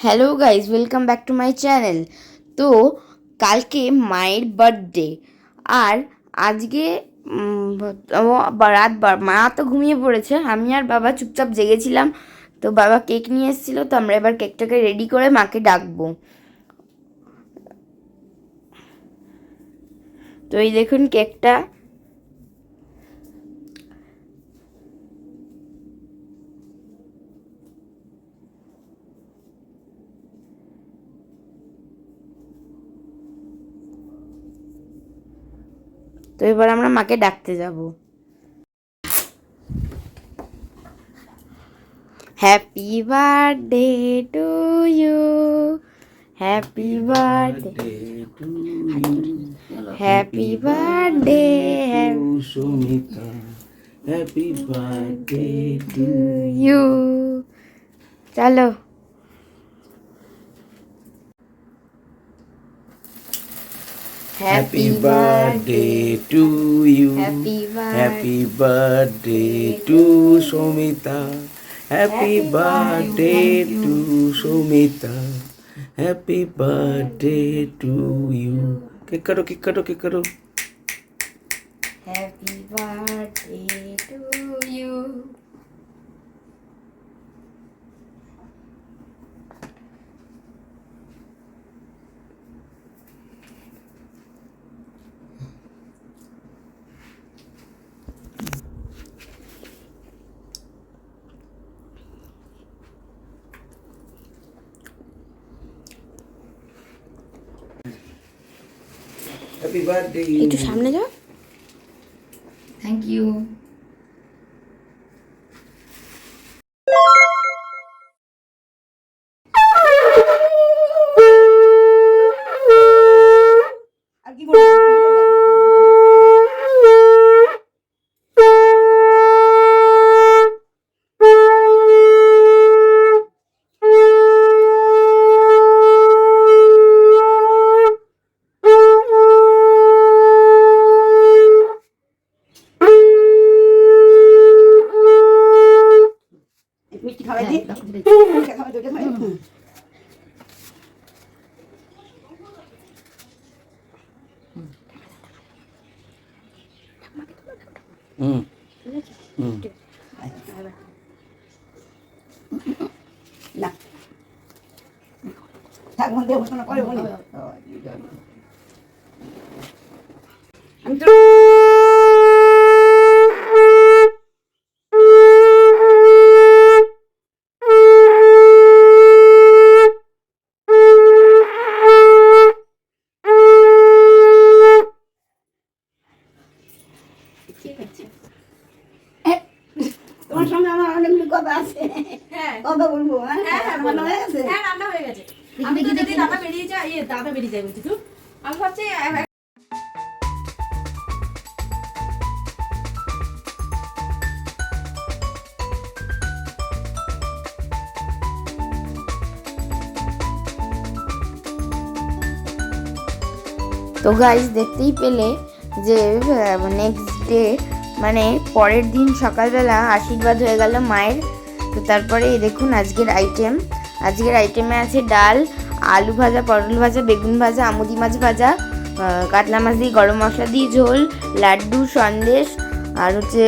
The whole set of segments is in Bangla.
Hello guys, welcome back to my channel. তো কালকে মায়ের বার্থডে, আর আজকে মা তো ঘুমিয়ে পড়েছে, আমি আর বাবা চুপচাপ জেগেছিলাম। তো বাবা কেক নিয়ে এসেছিলো, তো আমরা এবার কেকটাকে রেডি করে মাকে ডাকবো। তো এই দেখুন কেকটা। তো এবার আমরা মাকে ডাকতে যাব। Happy birthday to you, happy birthday to you, happy birthday Sumita, happy birthday to you. চলো। Happy birthday to you, happy birthday to Sumita, happy birthday to Sumita, happy birthday to you. Cake কাটো, কেক কাটো, কেক কাটো। Happy birthday to you. Happy birthday. একটু সামনে যাও। Thank you. মিষ্টি খাওয়াই দি, খাওয়াই দুটো খাওয়াই। হুম হুম। না থাক মধ্যে ঘোষণা করে বলি আমি তো তোমার সঙ্গে আমার অনেকগুলো কথা আছে। হ্যাঁ কথা বলবো। হ্যাঁ হ্যাঁ রান্না হয়ে গেছে? হ্যাঁ রান্না হয়ে গেছে। আমি তো যদি দাদা বেরিয়ে যায়, দাদা বেরিয়ে যায় বলছি তো আমি ভাবছি তো গাইজ দেখতেই পেলে যে নেক্সট ডে মানে পরের দিন সকালবেলা আশীর্বাদ হয়ে গেল মায়ের। তো তারপরে এই দেখুন আজকের আইটেমে আছে ডাল, আলু ভাজা, পটল ভাজা, বেগুন ভাজা, আমুদি মাছ ভাজা, কাতলা মাছ দিয়ে গরম মশলা দিয়ে ঝোল, লাড্ডু, সন্দেশ, আর হচ্ছে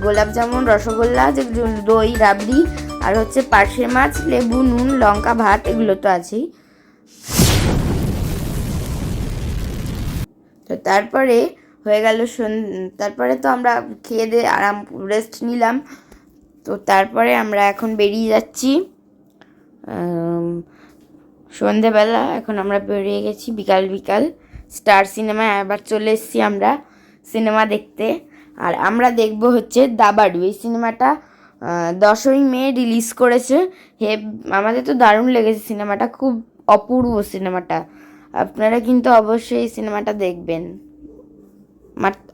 গোলাপ জামুন, রসগোল্লা, যে দই, রাবড়ি, আর হচ্ছে পার্শে মাছ, লেবু, নুন, লঙ্কা, ভাত, এগুলো তো আছেই। তো তারপরে হয়ে গেল তারপরে তো আমরা খেয়ে দিয়ে আরাম রেস্ট নিলাম। তো তারপরে আমরা এখন বেরিয়ে যাচ্ছি সন্ধেবেলা। এখন আমরা বেরিয়ে গেছি বিকাল বিকাল স্টার সিনেমায় আবার চলে এসেছি আমরা সিনেমা দেখতে। আর আমরা দেখব হচ্ছে দাবাড়ু। এই সিনেমাটা 10ই মে রিলিজ করেছে। আমাদের তো দারুণ লেগেছে সিনেমাটা, খুব অপূর্ব সিনেমাটা। আপনারা কিন্তু অবশ্যই এই সিনেমাটা দেখবেন।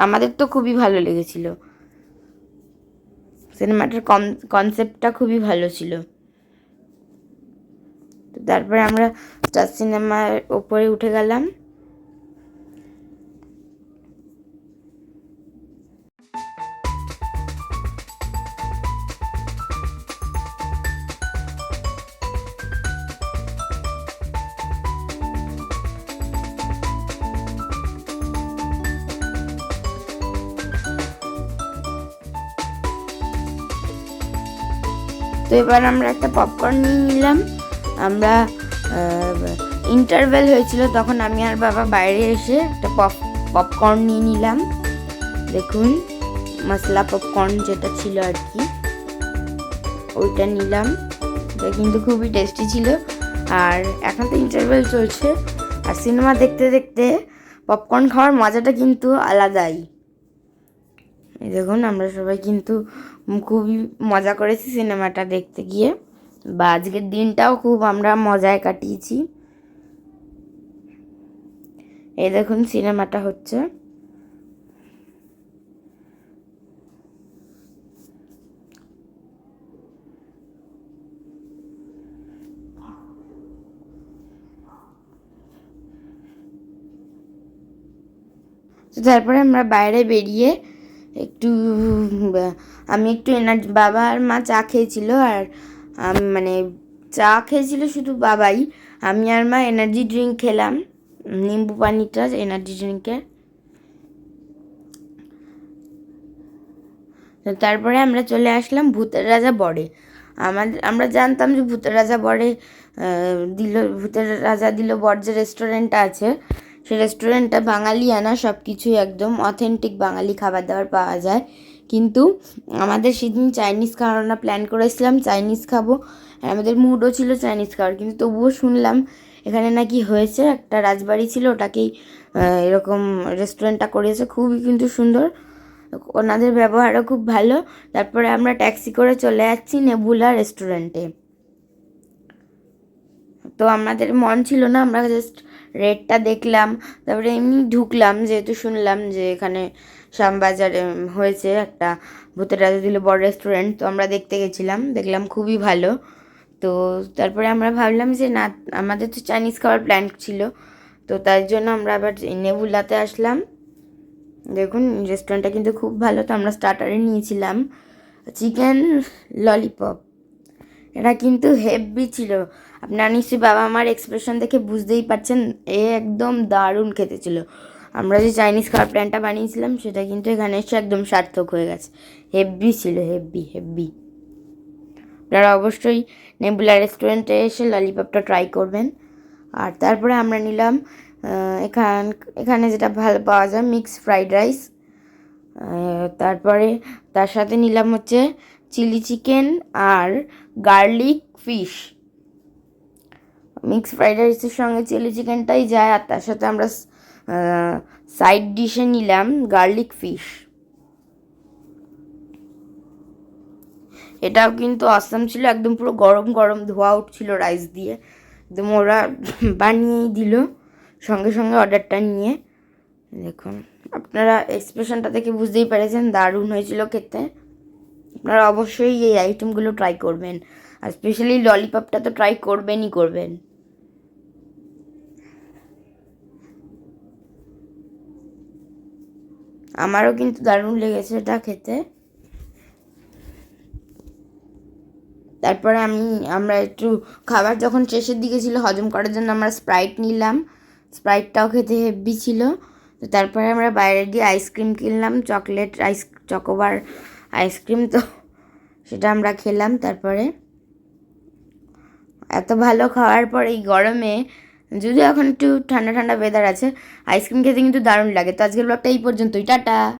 আমাদের তো খুবই ভালো লেগেছিল, সিনেমাটার কনসেপ্টটা খুবই ভালো ছিল। তো তারপরে আমরা স্টার সিনেমার ওপরে উঠে গেলাম। তো এবার আমরা একটা পপকর্ন নিয়ে নিলাম। আমরা ইন্টারভেল হয়েছিল, তখন আমি আর বাবা বাইরে এসে একটা পপকর্ন নিয়ে নিলাম। দেখুন মশলা পপকর্ন যেটা ছিল আর কি, ওইটা নিলাম। এটা কিন্তু খুবই টেস্টি ছিল। আর এখন তো ইন্টারভেল চলছে, আর সিনেমা দেখতে দেখতে পপকর্ন খাওয়ার মজাটা কিন্তু আলাদাই। এই দেখুন আমরা সবাই কিন্তু খুবই মজা করেছি সিনেমাটা দেখতে গিয়ে, বা আজকের দিনটাও খুব আমরা মজায় কাটিয়েছি। এই দেখুন সিনেমাটা হচ্ছে। তো তারপরে আমরা বাইরে বেরিয়ে একটু আমি একটু এনার্জি, বাবা আর মা চা খেয়েছিল, আর মানে চা খেয়েছিল শুধু বাবাই, আমি আর মা এনার্জি ড্রিঙ্ক খেলাম, নিম্বু পানিটা এনার্জি ড্রিঙ্কের। তারপরে আমরা চলে আসলাম ভূতের রাজা বরে। আমরা জানতাম যে ভূতের রাজা বরে ভূতের রাজা দিল বর যে রেস্টুরেন্টটা আছে, সেই রেস্টুরেন্টটা বাঙালিয়ানা, সব কিছুই একদম অথেন্টিক বাঙালি খাবার দাবার পাওয়া যায়। কিন্তু আমাদের সেদিন চাইনিজ খাওয়ানোর প্ল্যান করেছিলাম, চাইনিজ খাবো, আর আমাদের মুডও ছিল চাইনিজ খাওয়ার, কিন্তু তবুও শুনলাম এখানে নাকি হয়েছে একটা রাজবাড়ি ছিল, ওটাকেই এরকম রেস্টুরেন্টটা করেছে, খুবই কিন্তু সুন্দর, ওনাদের ব্যবহারও খুব ভালো। তারপরে আমরা ট্যাক্সি করে চলে যাচ্ছি নেবুলা রেস্টুরেন্টে। তো আমাদের মন ছিল না, আমরা জাস্ট রেটটা দেখলাম, তারপরে এমনি ঢুকলাম, যেহেতু শুনলাম যে এখানে শ্যামবাজারে হয়েছে একটা ভূতের রাজা দিল বড় রেস্টুরেন্ট, তো আমরা দেখতে গেছিলাম, দেখলাম খুবই ভালো। তো তারপরে আমরা ভাবলাম যে না, আমাদের তো চাইনিজ খাওয়ার প্ল্যান ছিল, তো তার জন্য আমরা আবার নেবুলাতে আসলাম। দেখুন রেস্টুরেন্টটা কিন্তু খুব ভালো। তো আমরা স্টার্টারে নিয়েছিলাম চিকেন ললিপপ, এটা কিন্তু হেভি ছিল। আপনারা নিশ্চয়ই বাবা আমার এক্সপ্রেশন দেখে বুঝতেই পারছেন, একদম দারুণ খেতে ছিল। আমরা যে চাইনিজ খাওয়ার প্ল্যানটা বানিয়েছিলাম সেটা কিন্তু এখানে এসে একদম সার্থক হয়ে গেছে, হেভি ছিল, হেভি হেভি। আপনারা অবশ্যই নেবুলা রেস্টুরেন্টে এসে ললিপপটা ট্রাই করবেন। আর তারপরে আমরা নিলাম এখানে যেটা ভালো পাওয়া যায় মিক্স ফ্রাইড রাইস, তারপরে তার সাথে নিলাম হচ্ছে চিলি চিকেন আর গার্লিক ফিশ। মিক্স ফ্রাইড রাইসের সঙ্গে চিলি চিকেনটাই যায়, আর তার সাথে আমরা সাইড ডিশে নিলাম গার্লিক ফিশ। এটাও কিন্তু অসাম ছিল, একদম পুরো গরম গরম ধোয়া উঠছিল রাইস দিয়ে, একদম ওরা বানিয়েই দিল সঙ্গে সঙ্গে অর্ডারটা নিয়ে। দেখুন আপনারা এক্সপ্রেশনটা দেখে বুঝতেই পেরেছেন দারুণ হয়েছিল খেতে। আপনারা অবশ্যই এই আইটেমগুলো ট্রাই করবেন, আর স্পেশালি ললিপপটা তো ট্রাই করবেনই করবেন। আমারও কিন্তু দারুণ লেগেছে এটা খেতে। তারপরে আমরা একটু খাবার যখন শেষের দিকে ছিল, হজম করার জন্য আমরা স্প্রাইট নিলাম, স্প্রাইটটাও খেতে হেভি ছিল। তো তারপরে আমরা বাইরে গিয়ে আইসক্রিম কিনলাম, চকোবার আইসক্রিম, তো সেটা আমরা খেলাম। তারপরে এত ভালো খাওয়ার পর এই গরমে, যদিও এখন একটু ঠান্ডা ঠান্ডা ওয়েদার আছে, আইসক্রিম খেতে কিন্তু দারুণ লাগে। তো আজকের ব্লগটা এই পর্যন্তই, টাটা।